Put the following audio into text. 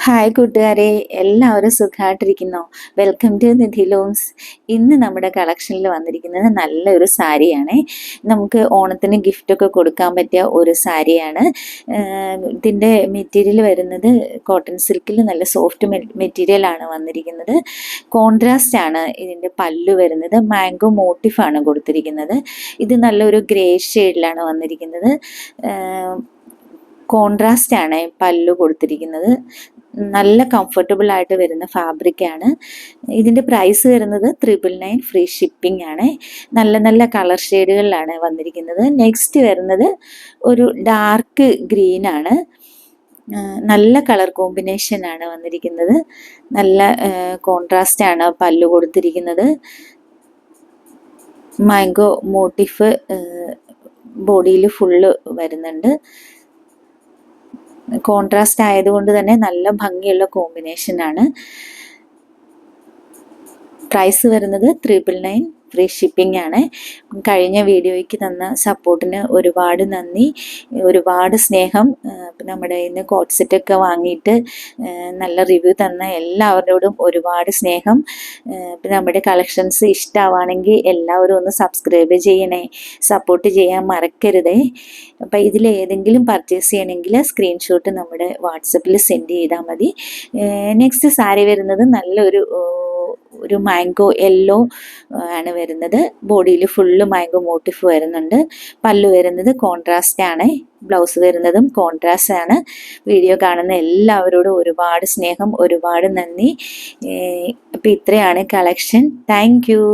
Hi കൂട്ടുകാരെ, എല്ലാവരും സുഖമായിട്ടിരിക്കുന്നോ? Welcome to Nidhi Looms. ഇന്ന് നമ്മുടെ കളക്ഷനിൽ വന്നിരിക്കുന്നത് നല്ലൊരു സാരിയാണ്. നമുക്ക് ഓണത്തിന് ഗിഫ്റ്റൊക്കെ കൊടുക്കാൻ പറ്റിയ ഒരു സാരിയാണ്. ഇതിൻ്റെ മെറ്റീരിയൽ വരുന്നത് കോട്ടൺ സിൽക്കിൽ നല്ല സോഫ്റ്റ് മെറ്റീരിയലാണ് വന്നിരിക്കുന്നത്. കോൺട്രാസ്റ്റ് ആണ് ഇതിൻ്റെ പല്ലു വരുന്നത്. മാംഗോ മോട്ടീഫാണ് കൊടുത്തിരിക്കുന്നത്. ഇത് നല്ലൊരു ഗ്രേ ഷെയ്ഡിലാണ് വന്നിരിക്കുന്നത്. കോൺട്രാസ്റ്റ് ആണ് പല്ലു കൊടുത്തിരിക്കുന്നത്. നല്ല കംഫർട്ടബിൾ ആയിട്ട് വരുന്ന ഫാബ്രിക്കാണ്. ഇതിൻ്റെ പ്രൈസ് വരുന്നത് 999 ഫ്രീ ഷിപ്പിംഗ് ആണ്. നല്ല നല്ല കളർ ഷെയ്ഡുകളിലാണ് വന്നിരിക്കുന്നത്. നെക്സ്റ്റ് വരുന്നത് ഒരു ഡാർക്ക് ഗ്രീൻ ആണ്. നല്ല കളർ കോമ്പിനേഷൻ ആണ് വന്നിരിക്കുന്നത്. നല്ല കോൺട്രാസ്റ്റ് ആണ് പല്ലു കൊടുത്തിരിക്കുന്നത്. മാംഗോ മോട്ടീഫ് ബോഡിയിൽ ഫുള്ള് വരുന്നുണ്ട്. കോൺട്രാസ്റ്റ് ആയതുകൊണ്ട് തന്നെ നല്ല ഭംഗിയുള്ള കോമ്പിനേഷനാണ്. പ്രൈസ് വരുന്നത് 999 ഫ്രീ ഷിപ്പിംഗ് ആണ്. കഴിഞ്ഞ വീഡിയോയ്ക്ക് തന്ന സപ്പോർട്ടിന് ഒരുപാട് നന്ദി, ഒരുപാട് സ്നേഹം. നമ്മുടെ ഇന്ന് കോട്ട് സെറ്റൊക്കെ വാങ്ങിയിട്ട് നല്ല റിവ്യൂ തന്ന എല്ലാവരോടും ഒരുപാട് സ്നേഹം. നമ്മുടെ കളക്ഷൻസ് ഇഷ്ടമാണെങ്കിൽ എല്ലാവരും ഒന്ന് സബ്സ്ക്രൈബ് ചെയ്യണേ, സപ്പോർട്ട് ചെയ്യാൻ മറക്കരുതേ. അപ്പം ഇതിലേതെങ്കിലും പർച്ചേസ് ചെയ്യണമെങ്കിൽ സ്ക്രീൻഷോട്ട് നമ്മുടെ വാട്സപ്പിൽ സെൻഡ് ചെയ്താൽ മതി. നെക്സ്റ്റ് സാരി വരുന്നത് നല്ലൊരു മാംഗോ യെല്ലോ ആണ് വരുന്നത്. ബോഡിയിൽ ഫുള്ള് മാംഗോ മോട്ടീഫ് വരുന്നുണ്ട്. പല്ലു വരുന്നത് കോൺട്രാസ്റ്റ് ആണ്. ബ്ലൗസ് വരുന്നതും കോൺട്രാസ്റ്റ് ആണ്. വീഡിയോ കാണുന്ന എല്ലാവരോടും ഒരുപാട് സ്നേഹം, ഒരുപാട് നന്ദി. അപ്പം ഇത്രയാണ് കളക്ഷൻ. Thank you.